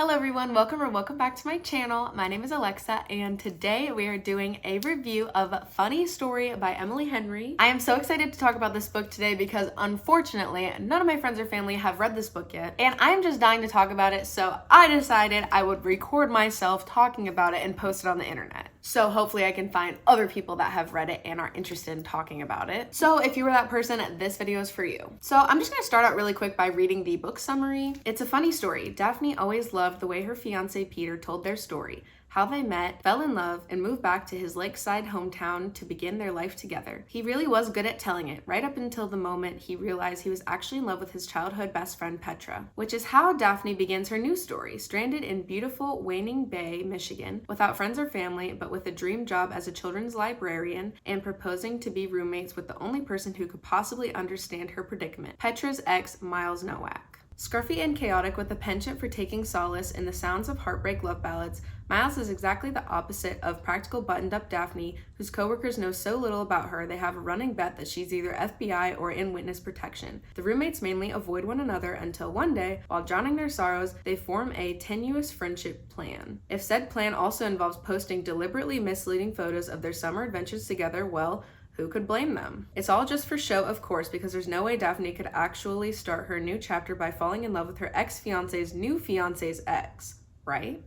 Hello everyone, welcome back to my channel. My name is Alexa and today we are doing a review of Funny Story by Emily Henry. I am so excited to talk about this book today because unfortunately none of my friends or family have read this book yet and I am just dying to talk about it, so I decided I would record myself talking about it and post it on the internet. So hopefully I can find other people that have read it and are interested in talking about it. So if you were that person, this video is for you. So I'm just gonna start out really quick by reading the book summary. It's a funny story. Daphne always loved the way her fiance Peter told their story, how they met, fell in love, and moved back to his lakeside hometown to begin their life together. He really was good at telling it, right up until the moment he realized he was actually in love with his childhood best friend Petra, which is how Daphne begins her new story, stranded in beautiful Waning Bay, Michigan, without friends or family, but with a dream job as a children's librarian and proposing to be roommates with the only person who could possibly understand her predicament, Petra's ex, Miles Nowak. Scruffy and chaotic with a penchant for taking solace in the sounds of heartbreak love ballads, Miles is exactly the opposite of practical buttoned-up Daphne, whose coworkers know so little about her they have a running bet that she's either FBI or in witness protection. The roommates mainly avoid one another until one day, while drowning their sorrows, they form a tenuous friendship plan. If said plan also involves posting deliberately misleading photos of their summer adventures together, well, who could blame them? It's all just for show, of course, because there's no way Daphne could actually start her new chapter by falling in love with her ex-fiance's new fiance's ex, right?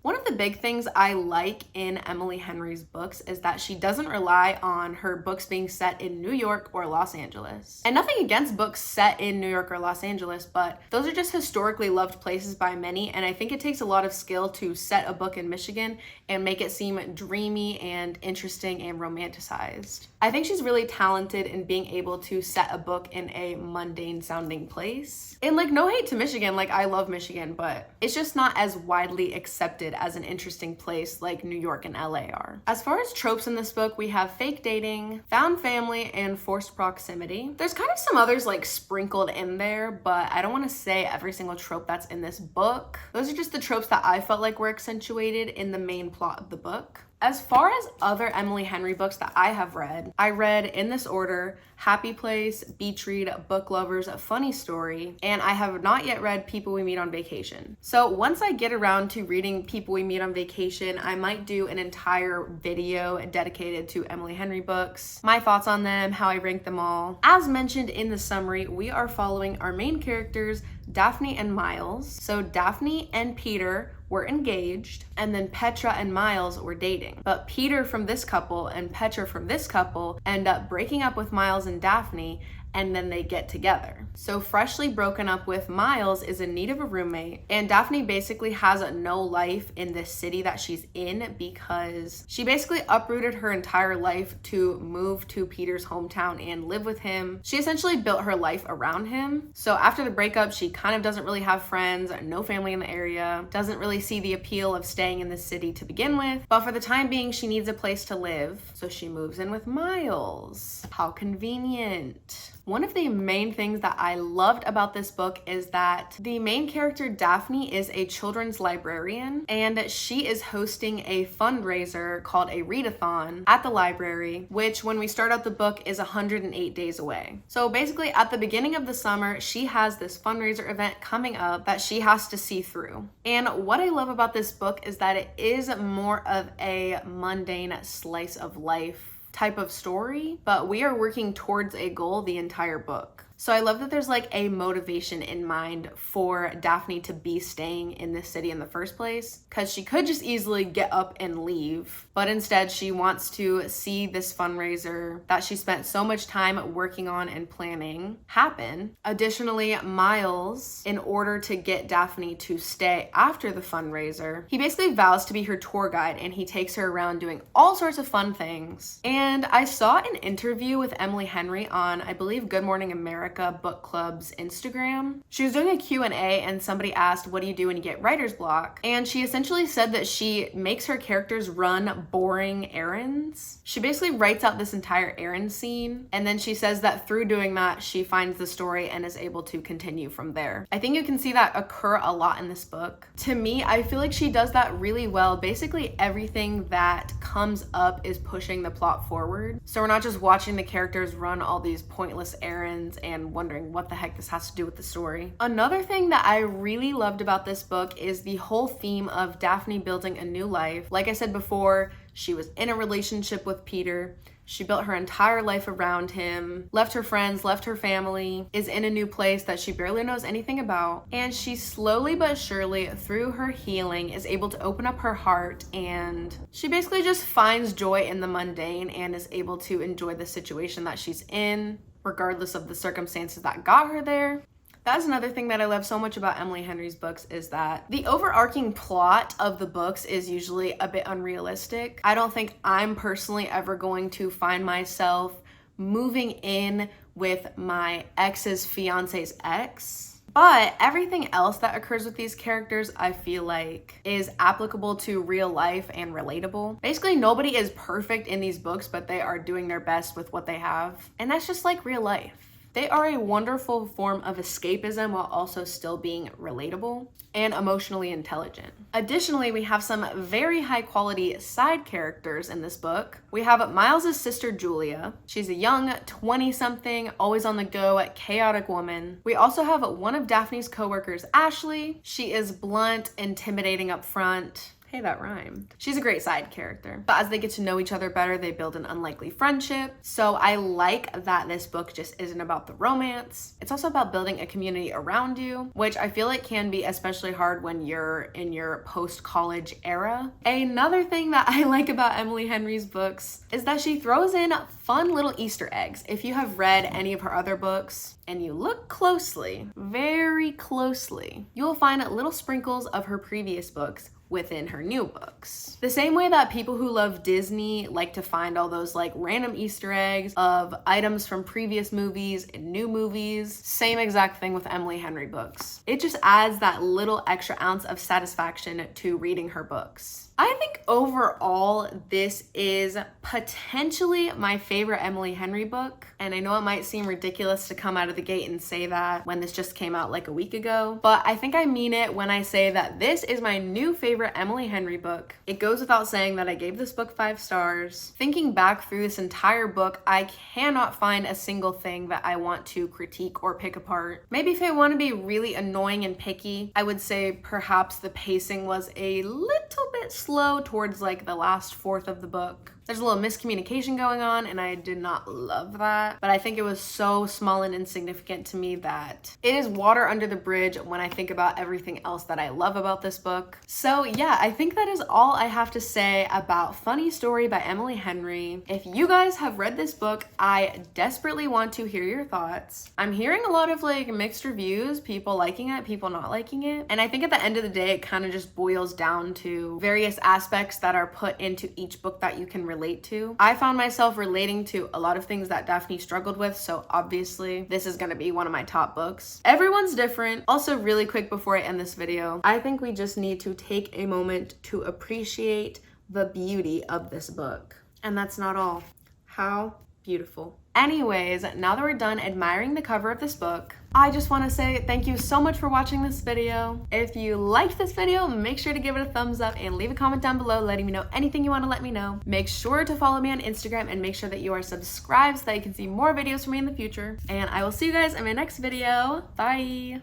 One of the big things I like in Emily Henry's books is that she doesn't rely on her books being set in New York or Los Angeles. And nothing against books set in New York or Los Angeles, but those are just historically loved places by many, and I think it takes a lot of skill to set a book in Michigan and make it seem dreamy and interesting and romanticized. I think she's really talented in being able to set a book in a mundane sounding place. And like, no hate to Michigan, like I love Michigan, but it's just not as widely accepted as an interesting place like New York and LA are. As far as tropes in this book, we have fake dating, found family, and forced proximity. There's kind of some others like sprinkled in there, but I don't want to say every single trope that's in this book. Those are just the tropes that I felt like were accentuated in the main plot of the book. As far as other Emily Henry books that I have read, I read in this order, Happy Place, Beach Read, Book Lovers, Funny Story, and I have not yet read People We Meet on Vacation. So once I get around to reading People We Meet on Vacation, I might do an entire video dedicated to Emily Henry books, my thoughts on them, how I rank them all. As mentioned in the summary, we are following our main characters, Daphne and Miles. So Daphne and Peter were engaged, and then Petra and Miles were dating. But Peter from this couple and Petra from this couple end up breaking up with Miles and Daphne, and then they get together. So freshly broken up with Miles is in need of a roommate, and Daphne basically has no life in this city that she's in because she basically uprooted her entire life to move to Peter's hometown and live with him. She essentially built her life around him. So after the breakup, she kind of doesn't really have friends, no family in the area, doesn't really see the appeal of staying in the city to begin with, but for the time being, she needs a place to live. So she moves in with Miles. How convenient. One of the main things that I loved about this book is that the main character Daphne is a children's librarian, and she is hosting a fundraiser called a readathon at the library, which when we start out the book is 108 days away. So basically at the beginning of the summer, she has this fundraiser event coming up that she has to see through. And what I love about this book is that it is more of a mundane slice of life type of story, but we are working towards a goal the entire book. So I love that there's like a motivation in mind for Daphne to be staying in this city in the first place, because she could just easily get up and leave, but instead she wants to see this fundraiser that she spent so much time working on and planning happen. Additionally, Miles, in order to get Daphne to stay after the fundraiser, he basically vows to be her tour guide and he takes her around doing all sorts of fun things. And I saw an interview with Emily Henry on, I believe, Good Morning America Book Club's Instagram. She was doing a Q&A and somebody asked, what do you do when you get writer's block? And she essentially said that she makes her characters run boring errands. She basically writes out this entire errand scene, and then she says that through doing that, she finds the story and is able to continue from there. I think you can see that occur a lot in this book. To me, I feel like she does that really well. Basically everything that comes up is pushing the plot forward. So we're not just watching the characters run all these pointless errands and and wondering what the heck this has to do with the story. Another thing that I really loved about this book is the whole theme of Daphne building a new life. Like I said before, she was in a relationship with Peter. She built her entire life around him, left her friends, left her family, is in a new place that she barely knows anything about, and she slowly but surely, through her healing, is able to open up her heart, and she basically just finds joy in the mundane and is able to enjoy the situation that she's in, regardless of the circumstances that got her there. That's another thing that I love so much about Emily Henry's books, is that the overarching plot of the books is usually a bit unrealistic. I don't think I'm personally ever going to find myself moving in with my ex's fiance's ex. But everything else that occurs with these characters, I feel like, is applicable to real life and relatable. Basically, nobody is perfect in these books, but they are doing their best with what they have. And that's just like real life. They are a wonderful form of escapism while also still being relatable and emotionally intelligent. Additionally, we have some very high quality side characters in this book. We have Miles's sister Julia. She's a young 20-something, always on the go, chaotic woman. We also have one of Daphne's co-workers, Ashley. She is blunt, intimidating up front. Hey, that rhymed. She's a great side character. But as they get to know each other better, they build an unlikely friendship. So I like that this book just isn't about the romance. It's also about building a community around you, which I feel like can be especially hard when you're in your post-college era. Another thing that I like about Emily Henry's books is that she throws in fun little Easter eggs. If you have read any of her other books and you look closely, very closely, you'll find little sprinkles of her previous books within her new books. The same way that people who love Disney like to find all those like random Easter eggs of items from previous movies and new movies, same exact thing with Emily Henry books. It just adds that little extra ounce of satisfaction to reading her books. I think overall, this is potentially my favorite Emily Henry book. And I know it might seem ridiculous to come out of the gate and say that when this just came out like a week ago, but I think I mean it when I say that this is my new favorite Emily Henry book. It goes without saying that I gave this book 5 stars. Thinking back through this entire book, I cannot find a single thing that I want to critique or pick apart. Maybe if I want to be really annoying and picky, I would say perhaps the pacing was a little bit slow towards like the last fourth of the book. There's a little miscommunication going on and I did not love that, but I think it was so small and insignificant to me that it is water under the bridge when I think about everything else that I love about this book. So yeah, I think that is all I have to say about Funny Story by Emily Henry. If you guys have read this book, I desperately want to hear your thoughts. I'm hearing a lot of like mixed reviews, people liking it, people not liking it, and I think at the end of the day, it kind of just boils down to various aspects that are put into each book that you can relate to. I found myself relating to a lot of things that Daphne struggled with, so obviously this is gonna be one of my top books. Everyone's different. Also, really quick before I end this video, I think we just need to take a moment to appreciate the beauty of this book. And that's not all. How beautiful. Anyways, now that we're done admiring the cover of this book, I just want to say thank you so much for watching this video. If you liked this video, make sure to give it a thumbs up and leave a comment down below letting me know anything you want to let me know. Make sure to follow me on Instagram and make sure that you are subscribed so that you can see more videos from me in the future. And I will see you guys in my next video. Bye!